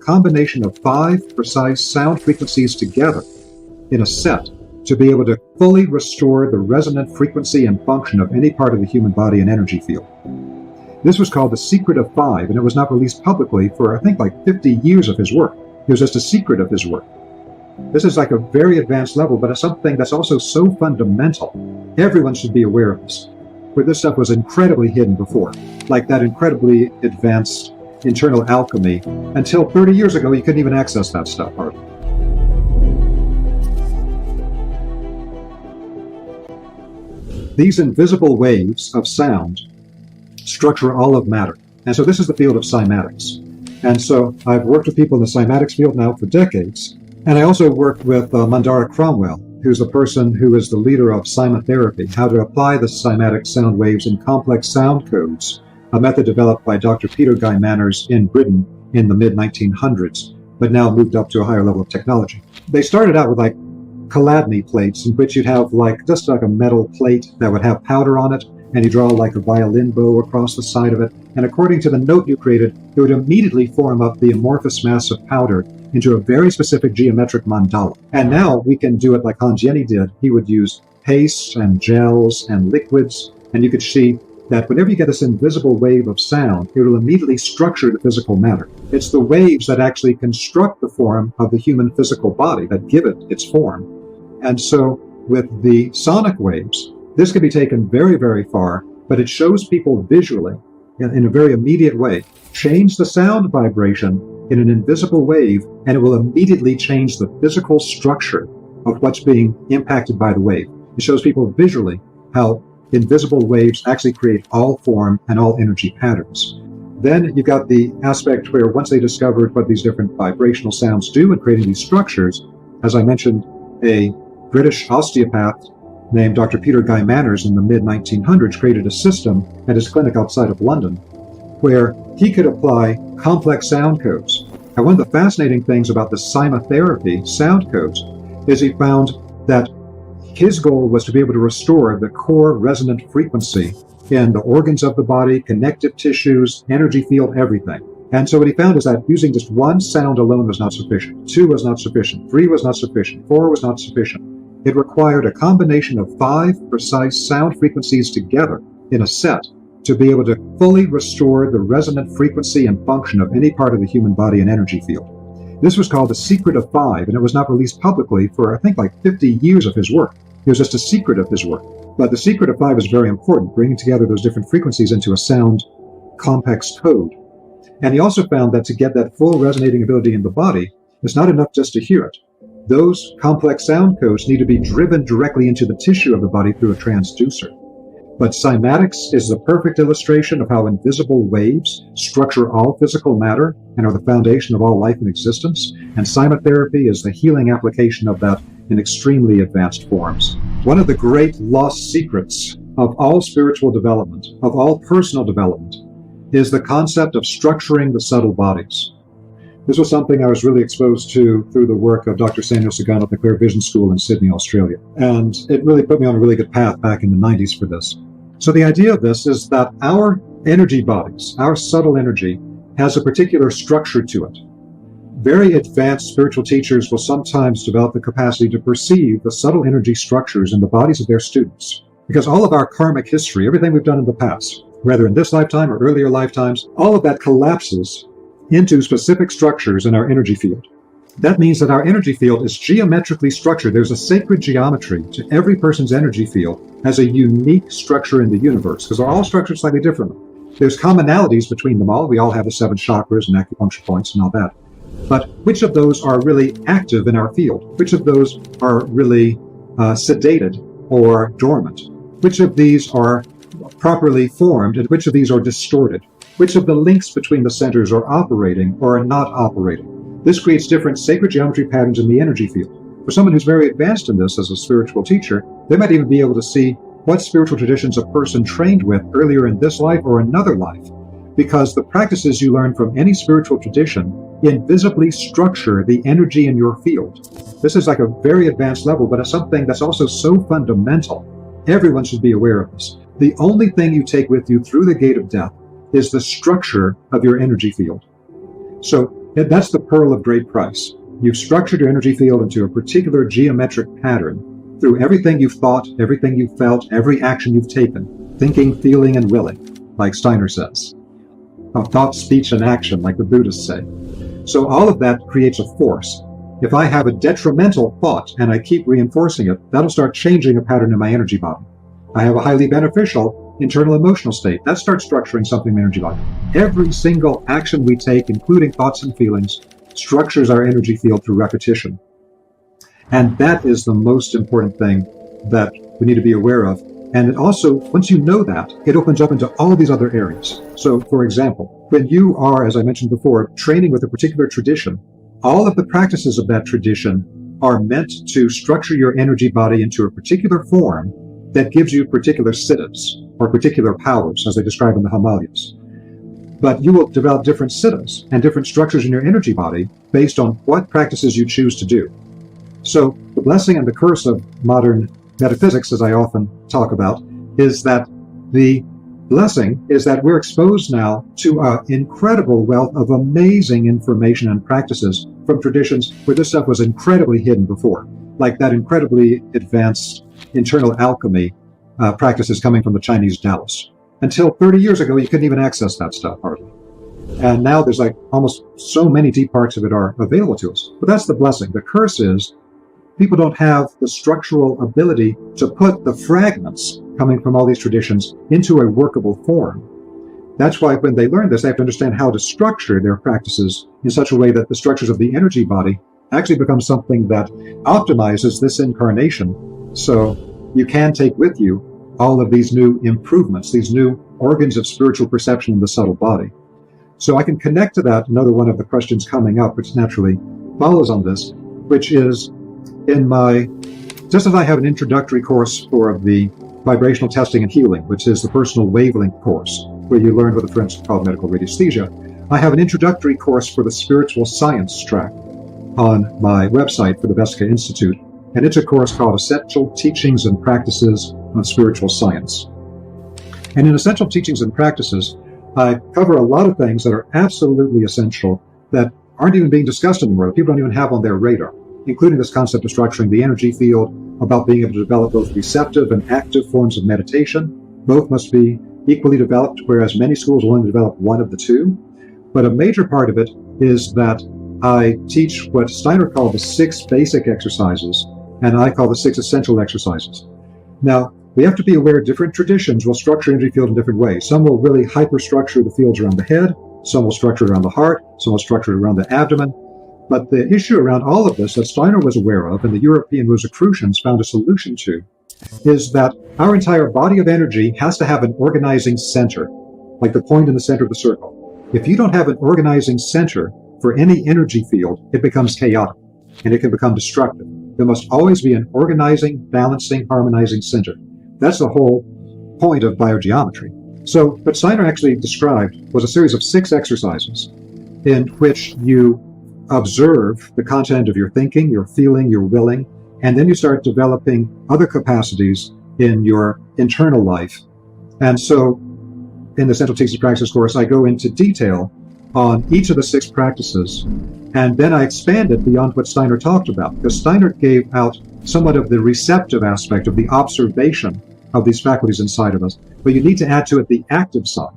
combination of 5 precise sound frequencies together in a set to be able to fully restore the resonant frequency and function of any part of the human body and energy field. This was called the Secret of 5, and it was not released publicly for, I think, like 50 years of his work. It was just a secret of his work. This is like a very advanced level, but it's something that's also so fundamental. Everyone should be aware of this. Where this stuff was incredibly hidden before, like that incredibly advanced internal alchemy. Until 30 years ago, you couldn't even access that stuff hardly. These invisible waves of sound structure all of matter. And so this is the field of cymatics. And so I've worked with people in the cymatics field now for decades. And I also worked with Mandara Cromwell, who's the person who is the leader of cymatherapy, how to apply the cymatic sound waves in complex sound codes, a method developed by Dr. Peter Guy Manners in Britain in the mid-1900s, but now moved up to a higher level of technology. They started out with like Chladni plates, in which you'd have like just like a metal plate that would have powder on it, and you draw like a violin bow across the side of it, and according to the note you created, it would immediately form up the amorphous mass of powder into a very specific geometric mandala. And now we can do it like Hans Jenny did. He would use pastes and gels and liquids, and you could see that whenever you get this invisible wave of sound, it will immediately structure the physical matter. It's the waves that actually construct the form of the human physical body, that give it its form. And so with the sonic waves, this can be taken very, very far, but it shows people visually, in a very immediate way, change the sound vibration in an invisible wave, and it will immediately change the physical structure of what's being impacted by the wave. It shows people visually how invisible waves actually create all form and all energy patterns. Then you've got the aspect where once they discovered what these different vibrational sounds do in creating these structures, as I mentioned, a British osteopath named Dr. Peter Guy Manners in the mid-1900s created a system at his clinic outside of London where he could apply complex sound codes. And one of the fascinating things about the cymatherapy sound codes is he found that his goal was to be able to restore the core resonant frequency in the organs of the body, connective tissues, energy field, everything. And so what he found is that using just one sound alone was not sufficient. 2 was not sufficient. 3 was not sufficient. 4 was not sufficient. It required a combination of 5 precise sound frequencies together in a set to be able to fully restore the resonant frequency and function of any part of the human body and energy field. This was called the Secret of 5, and it was not released publicly for, I think, like 50 years of his work. It was just a secret of his work. But the Secret of 5 is very important, bringing together those different frequencies into a sound complex code. And he also found that to get that full resonating ability in the body, it's not enough just to hear it. Those complex sound codes need to be driven directly into the tissue of the body through a transducer. But cymatics is the perfect illustration of how invisible waves structure all physical matter and are the foundation of all life and existence. And cymatherapy is the healing application of that in extremely advanced forms. One of the great lost secrets of all spiritual development, of all personal development, is the concept of structuring the subtle bodies. This was something I was really exposed to through the work of Dr. Samuel Sagan at the Clear Vision School in Sydney, Australia. And it really put me on a really good path back in the 90s for this. So the idea of this is that our energy bodies, our subtle energy, has a particular structure to it. Very advanced spiritual teachers will sometimes develop the capacity to perceive the subtle energy structures in the bodies of their students. Because all of our karmic history, everything we've done in the past, whether in this lifetime or earlier lifetimes, all of that collapses into specific structures in our energy field. That means that our energy field is geometrically structured. There's a sacred geometry to every person's energy field as a unique structure in the universe, because they're all structured slightly differently. There's commonalities between them all. We all have the 7 chakras and acupuncture points and all that. But which of those are really active in our field? Which of those are really sedated or dormant? Which of these are properly formed and which of these are distorted? Which of the links between the centers are operating or are not operating? This creates different sacred geometry patterns in the energy field. For someone who's very advanced in this as a spiritual teacher, they might even be able to see what spiritual traditions a person trained with earlier in this life or another life, because the practices you learn from any spiritual tradition invisibly structure the energy in your field. This is like a very advanced level, but it's something that's also so fundamental. Everyone should be aware of this. The only thing you take with you through the gate of death is the structure of your energy field. So That's the pearl of great price. You've structured your energy field into a particular geometric pattern through everything you've thought, everything you've felt, every action you've taken, thinking, feeling, and willing, like Steiner says. Thought, speech, and action, like the Buddhists say. So all of that creates a force. If I have a detrimental thought and I keep reinforcing it, that'll start changing a pattern in my energy body. I have a highly beneficial internal emotional state. That starts structuring something in my energy body. Every single action we take, including thoughts and feelings, structures our energy field through repetition. And that is the most important thing that we need to be aware of. And it also, once you know that, it opens up into all of these other areas. So, for example, when you are, as I mentioned before, training with a particular tradition, all of the practices of that tradition are meant to structure your energy body into a particular form that gives you particular siddhas, or particular powers, as they describe in the Himalayas. But you will develop different siddhas and different structures in your energy body based on what practices you choose to do. So the blessing and the curse of modern metaphysics, as I often talk about, is that the blessing is that we're exposed now to an incredible wealth of amazing information and practices from traditions where this stuff was incredibly hidden before, like that incredibly advanced internal alchemy practices coming from the Chinese Taoists. Until 30 years ago, you couldn't even access that stuff hardly. And now there's like almost so many deep parts of it are available to us. But that's the blessing. The curse is people don't have the structural ability to put the fragments coming from all these traditions into a workable form. That's why when they learn this, they have to understand how to structure their practices in such a way that the structures of the energy body actually become something that optimizes this incarnation. So you can take with you all of these new improvements, these new organs of spiritual perception in the subtle body. So I can connect to that another one of the questions coming up, which naturally follows on this, which is in my, just as I have an introductory course for the vibrational testing and healing, which is the personal wavelength course, where you learn what the French call medical radiesthesia, I have an introductory course for the spiritual science track on my website for the Vesca Institute, and it's a course called Essential Teachings and Practices on Spiritual Science. And in Essential Teachings and Practices, I cover a lot of things that are absolutely essential that aren't even being discussed anymore, that people don't even have on their radar, including this concept of structuring the energy field, about being able to develop both receptive and active forms of meditation. Both must be equally developed, whereas many schools will only develop one of the two. But a major part of it is that I teach what Steiner called the 6 basic exercises, and I call the 6 essential exercises. Now, we have to be aware different traditions will structure energy field in different ways. Some will really hyperstructure the fields around the head, some will structure it around the heart, some will structure it around the abdomen. But the issue around all of this that Steiner was aware of and the European Rosicrucians found a solution to is that our entire body of energy has to have an organizing center, like the point in the center of the circle. If you don't have an organizing center for any energy field, it becomes chaotic and it can become destructive. There must always be an organizing, balancing, harmonizing center. That's the whole point of biogeometry. So what Steiner actually described was a series of 6 exercises in which you observe the content of your thinking, your feeling, your willing, and then you start developing other capacities in your internal life. And so in the Essential Teachings Practices course, I go into detail on each of the 6 practices, and then I expand it beyond what Steiner talked about, because Steiner gave out somewhat of the receptive aspect of the observation of these faculties inside of us, but you need to add to it the active side.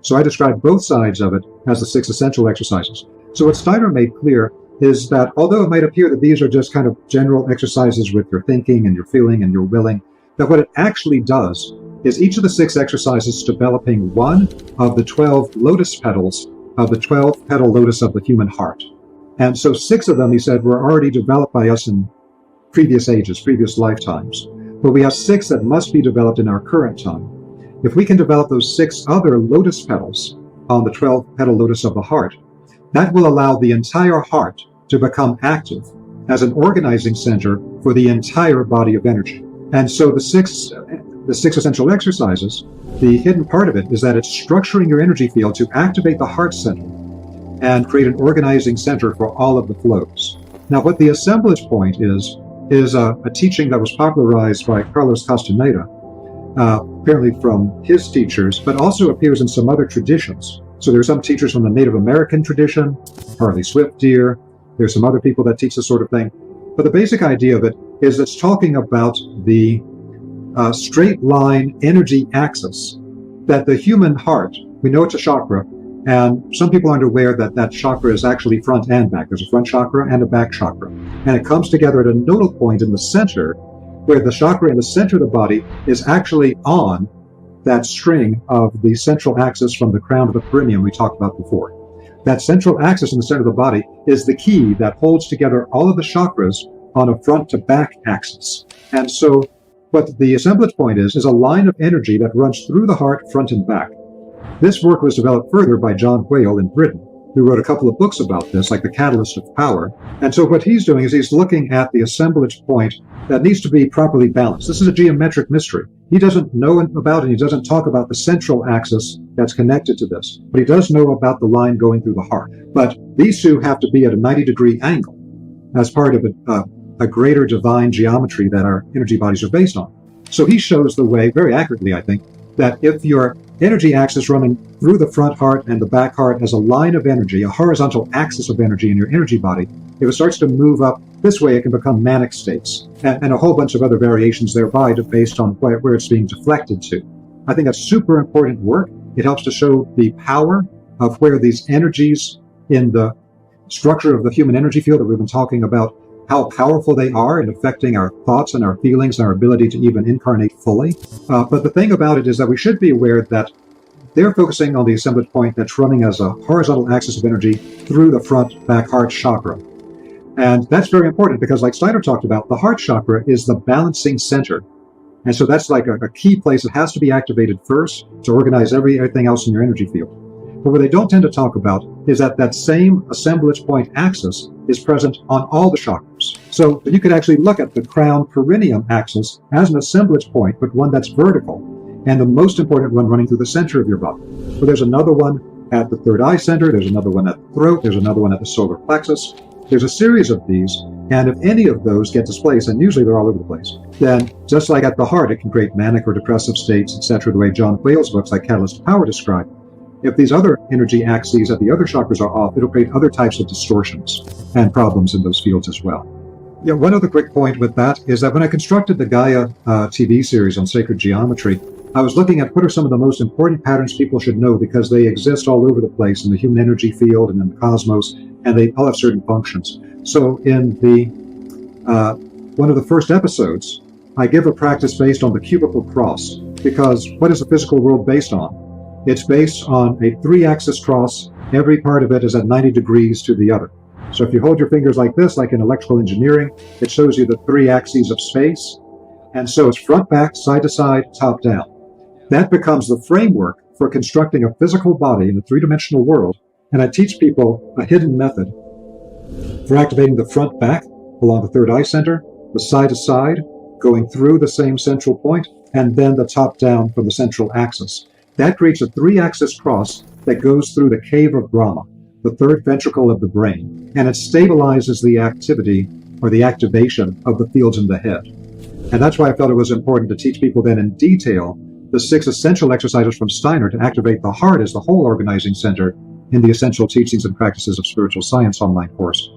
So I describe both sides of it as the 6 essential exercises. So what Steiner made clear is that although it might appear that these are just kind of general exercises with your thinking and your feeling and your willing, that what it actually does is each of the 6 exercises developing one of the 12 lotus petals of the 12-petal lotus of the human heart. And so 6 of them, he said, were already developed by us in previous ages, previous lifetimes. But we have 6 that must be developed in our current time. If we can develop those 6 other lotus petals on the 12-petal lotus of the heart, that will allow the entire heart to become active as an organizing center for the entire body of energy. And so the six essential exercises, the hidden part of it is that it's structuring your energy field to activate the heart center and create an organizing center for all of the flows. Now, what the assemblage point is a teaching that was popularized by Carlos Castaneda, apparently from his teachers, but also appears in some other traditions. So there are some teachers from the Native American tradition, Harley Swift dear. There's some other people that teach this sort of thing. But the basic idea of it is it's talking about the straight line energy axis that the human heart, we know it's a chakra, and some people aren't aware that that chakra is actually front and back. There's a front chakra and a back chakra. And it comes together at a nodal point in the center, where the chakra in the center of the body is actually on that string of the central axis from the crown to the perineum we talked about before. That central axis in the center of the body is the key that holds together all of the chakras on a front to back axis. And so what the assemblage point is a line of energy that runs through the heart, front and back. This work was developed further by John Whale in Britain, who wrote a couple of books about this, like The Catalyst of Power. And so what he's doing is he's looking at the assemblage point that needs to be properly balanced. This is a geometric mystery. He doesn't know about it. He doesn't talk about the central axis that's connected to this, but he does know about the line going through the heart. But these two have to be at a 90-degree angle as part of a greater divine geometry that our energy bodies are based on. So he shows the way, very accurately, I think, that if your energy axis running through the front heart and the back heart as a line of energy, a horizontal axis of energy in your energy body, if it starts to move up this way, it can become manic states and a whole bunch of other variations thereby based on where it's being deflected to. I think that's super important work. It helps to show the power of where these energies in the structure of the human energy field that we've been talking about, how powerful they are in affecting our thoughts and our feelings and our ability to even incarnate fully. But the thing about it is that we should be aware that they're focusing on the assemblage point that's running as a horizontal axis of energy through the front back heart chakra. And that's very important because, like Steiner talked about, the heart chakra is the balancing center. And so that's like a key place that has to be activated first to organize everything else in your energy field. But what they don't tend to talk about is that that same assemblage point axis is present on all the chakras. So you could actually look at the crown perineum axis as an assemblage point, but one that's vertical, and the most important one running through the center of your body. So there's another one at the third eye center, there's another one at the throat, there's another one at the solar plexus. There's a series of these, and if any of those get displaced, and usually they're all over the place, then just like at the heart, it can create manic or depressive states, etc., the way John Whale's books like Catalyst of Power describe. If these other energy axes at the other chakras are off, it'll create other types of distortions and problems in those fields as well. Yeah, one other quick point with that is that when I constructed the Gaia TV series on sacred geometry, I was looking at what are some of the most important patterns people should know because they exist all over the place in the human energy field and in the cosmos, and they all have certain functions. So in the one of the first episodes, I give a practice based on the cubical cross, because what is the physical world based on? It's based on a 3-axis cross. Every part of it is at 90 degrees to the other. So if you hold your fingers like this, like in electrical engineering, it shows you the 3 axes of space. And so it's front, back, side to side, top down. That becomes the framework for constructing a physical body in a 3-dimensional world. And I teach people a hidden method for activating the front back along the third eye center, the side to side, going through the same central point, and then the top down from the central axis. That creates a 3-axis cross that goes through the cave of Brahma, the third ventricle of the brain, and it stabilizes the activity or the activation of the fields in the head. And that's why I felt it was important to teach people then in detail the 6 essential exercises from Steiner to activate the heart as the whole organizing center in the Essential Teachings and Practices of Spiritual Science online course.